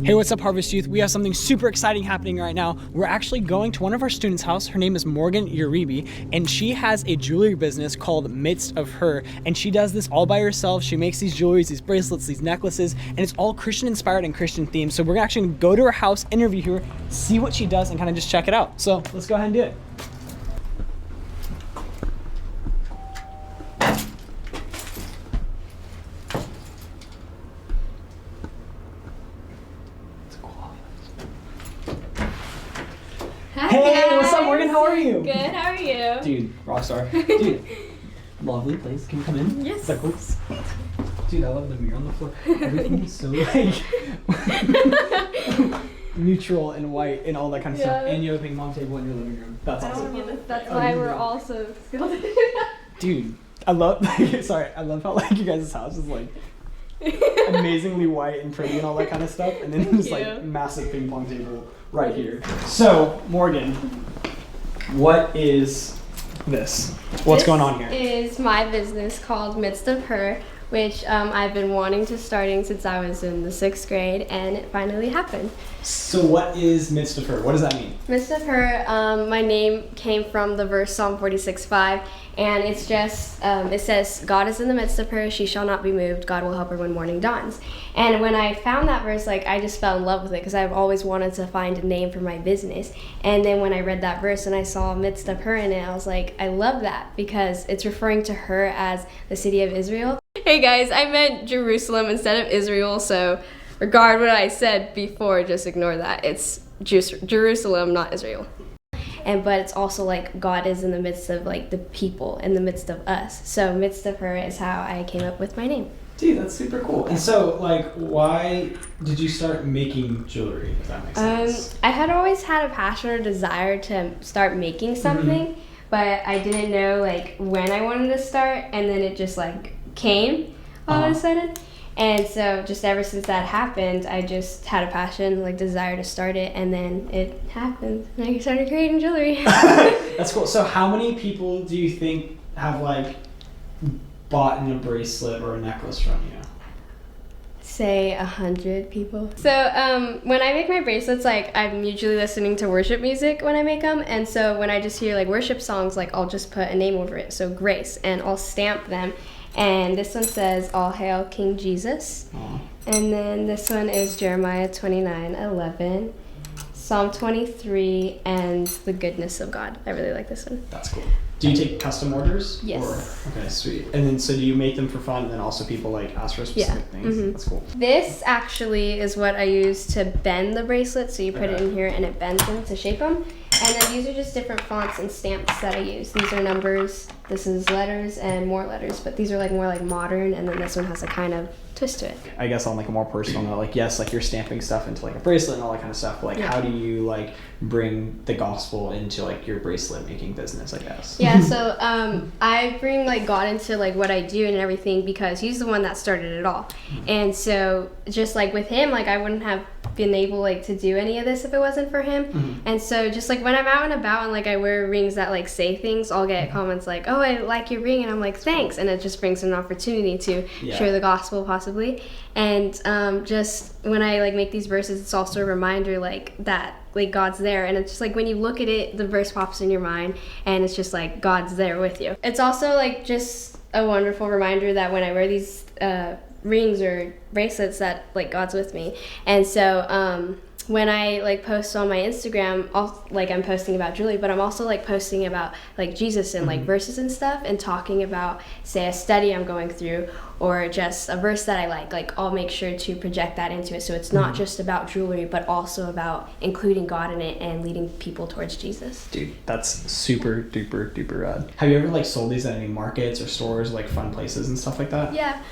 Hey, what's up, Harvest Youth? We have something super exciting happening right now. We're actually going to one of our students' house. Her name is Morgan Uribe, and she has a jewelry business called Midst of Her, and she does this all by herself. She makes these jewelries, these bracelets, these necklaces, and it's all Christian inspired and Christian themed. So we're actually gonna go to her house, interview her, see what she does, and kind of just check it out. So let's go ahead and do it. Hey, what's up, Morgan? How are you? Good, how are you? Dude, rock star. Dude, lovely place. Can you come in? Yes. So cool. Dude, I love the mirror on the floor. Everything is so like neutral and white and all that kind of stuff. And you have a ping pong table in your living room. That's awesome. That's why we're all so skilled. Dude, I love I love how like you guys' house is like amazingly white and pretty and all that kind of stuff. And then there's like massive ping pong table right here. So, Morgan, what is this? What's going on here? This is my business called Midst of Her, which I've been wanting to starting since I was in the 6th grade, and it finally happened. So what is Midst of Her? What does that mean? Midst of Her, my name came from the verse Psalm 46:5, and it's just, it says, God is in the midst of her, she shall not be moved, God will help her when morning dawns. And when I found that verse, like, I just fell in love with it because I've always wanted to find a name for my business. And then when I read that verse and I saw Midst of Her in it, I was like, I love that because it's referring to her as the city of Israel. Hey guys, I meant Jerusalem instead of Israel, so regard what I said before, just ignore that. It's Jerusalem, not Israel. But it's also like God is in the midst of like the people, in the midst of us. So Midst of Her is how I came up with my name. Dude, that's super cool. And so, like, why did you start making jewelry, if that makes sense? I had always had a passion or desire to start making something, but I didn't know like when I wanted to start, and then it just like came all of a sudden. And so just ever since that happened, I just had a passion, like desire to start it, and then it happened. And I started creating jewelry. That's cool. So how many people do you think have like bought in a bracelet or a necklace from you? Say 100 people. So when I make my bracelets, like I'm usually listening to worship music when I make them, and so when I just hear like worship songs, like I'll just put a name over it, so Grace, and I'll stamp them. And this one says, All Hail King Jesus. Aww. And then this one is Jeremiah 29:11, Psalm 23, and the goodness of God. I really like this one. That's cool. Do you take custom orders? Yes. Okay, sweet. And then so do you make them for fun, and then also people like ask for specific things? Mm-hmm. That's cool. This actually is what I use to bend the bracelet. So you put it in here and it bends them to shape them. And then these are just different fonts and stamps that I use. These are numbers, this is letters, and more letters, but these are like more like modern, and then this one has a kind of twist to it. I guess on like a more personal note, like yes, like you're stamping stuff into like a bracelet and all that kind of stuff, but like how do you like bring the gospel into like your bracelet making business, I guess? Yeah, so I bring like God into like what I do and everything because he's the one that started it all. And so just like with him, like I wouldn't have been able like to do any of this if it wasn't for him. And so just like when I'm out and about and like I wear rings that like say things, I'll get comments like, oh, I like your ring, and I'm like, thanks, and it just brings an opportunity to share the gospel possibly. And just when I like make these verses, it's also a reminder like that like God's there, and it's just like when you look at it, the verse pops in your mind, and it's just like God's there with you. It's also like just a wonderful reminder that when I wear these rings or bracelets that like God's with me. And so when I like post on my Instagram, I'm posting about jewelry, but I'm also like posting about like Jesus and like verses and stuff, and talking about say a study I'm going through or just a verse that I like I'll make sure to project that into it, so it's not just about jewelry but also about including God in it and leading people towards Jesus. Dude, that's super duper duper rad. Have you ever like sold these at any markets or stores, like fun places and stuff like that? Yeah.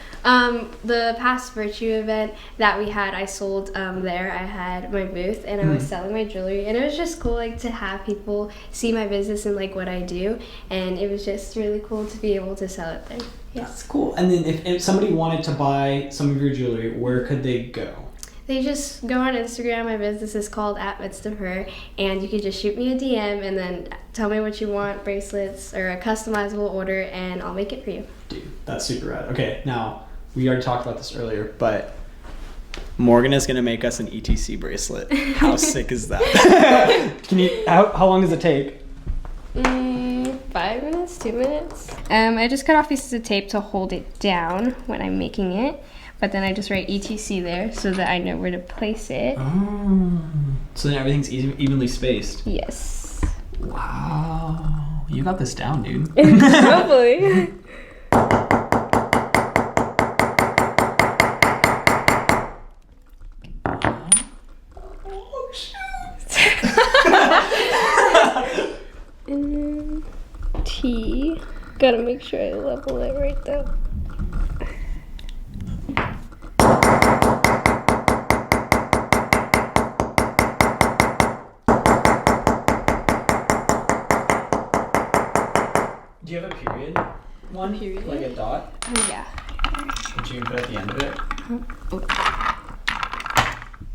The past Virtue event that we had, I sold there. I had my booth and I was selling my jewelry, and it was just cool like to have people see my business and like what I do, and it was just really cool to be able to sell it there. Yeah. That's cool. And then if somebody wanted to buy some of your jewelry, where could they go? They just go on Instagram. My business is called @Midst of Her, and you can just shoot me a DM and then tell me what you want, bracelets or a customizable order, and I'll make it for you. Dude, that's super rad. Okay, now we already talked about this earlier, but Morgan is gonna make us an ETC bracelet. How sick is that? Can you? How long does it take? 5 minutes, 2 minutes. I just cut off pieces of tape to hold it down when I'm making it, but then I just write ETC there so that I know where to place it. Oh, so then everything's evenly spaced. Yes. Wow, you got this down, dude. Hopefully. Oh, shoot. And T. Gotta make sure I level it right though. Do you have a period? One? Period? Like a dot? Oh, yeah. That you can put at the end of it? Oh.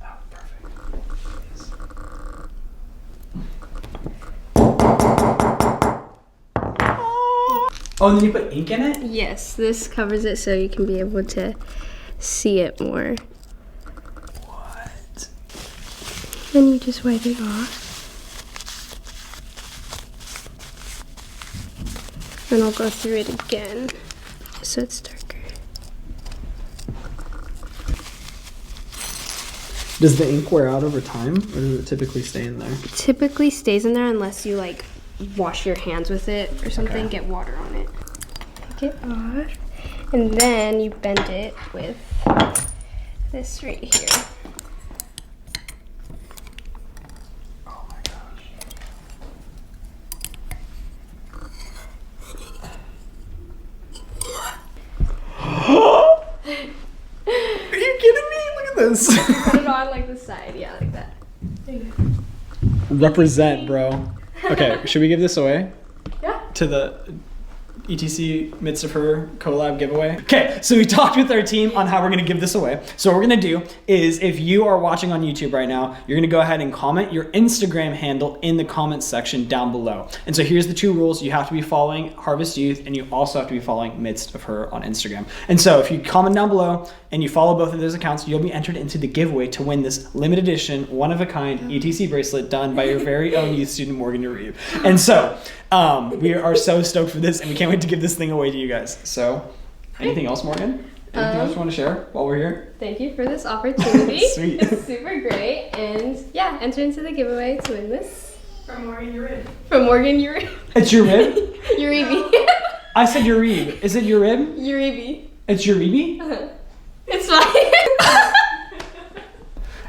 Oh, perfect. Yes. Oh, and then you put ink in it? Yes, this covers it so you can be able to see it more. What? Then you just wipe it off. And I'll go through it again, just so it's darker. Does the ink wear out over time, or does it typically stay in there? It typically stays in there unless you like wash your hands with it or something, Okay. get water on it. Take it off, and then you bend it with this right here. Oh my gosh. Are you kidding me? Look at this. Put it on like the side, yeah, like that. There you go. Represent, bro. Okay, should we give this away? Yeah. To the ETC Midst of Her collab giveaway. Okay, so we talked with our team on how we're gonna give this away. So what we're gonna do is, if you are watching on YouTube right now, you're gonna go ahead and comment your Instagram handle in the comments section down below. And so here's the 2 rules. You have to be following Harvest Youth, and you also have to be following Midst of Her on Instagram. And so if you comment down below and you follow both of those accounts, you'll be entered into the giveaway to win this limited edition, one-of-a-kind ETC bracelet done by your very own youth student, Morgan Uribe. And so we are so stoked for this, and we can't wait to give this thing away to you guys. So, anything else, Morgan? Anything else you want to share while we're here? Thank you for this opportunity. Sweet. It's super great. And yeah, enter into the giveaway to win this. From Morgan Uribe. From Morgan Uribe. It's your rib? Uribe. I said Uribe. Is it your rib? Uribe. It's Uribe? Uh-huh. It's fine.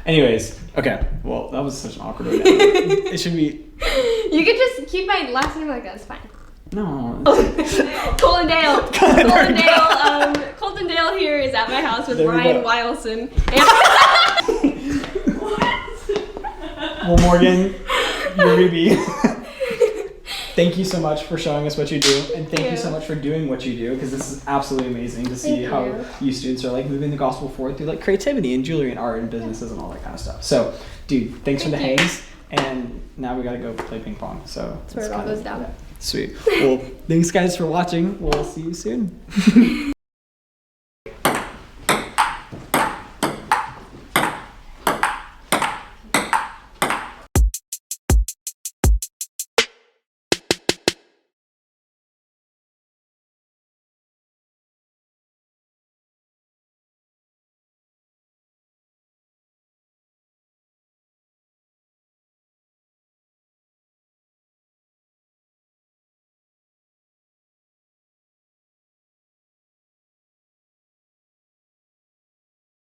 Anyways, okay. Well, that was such an awkward way to end it. It should be... You could just keep my last name like that. It's fine. No. Colindale. Colindale here is at my house with There we Ryan go. Wilson. Well, Morgan Uribe, thank you so much for showing us what you do, and thank you so much for doing what you do, because this is absolutely amazing to see Thank how you. you students are like moving the gospel forward through like creativity and jewelry and art and businesses and all that kind of stuff. So, dude, thanks for the Thank you. hangs, and now we gotta go play ping pong. So That's where it all goes down. Sweet. Well, thanks guys for watching. We'll see you soon.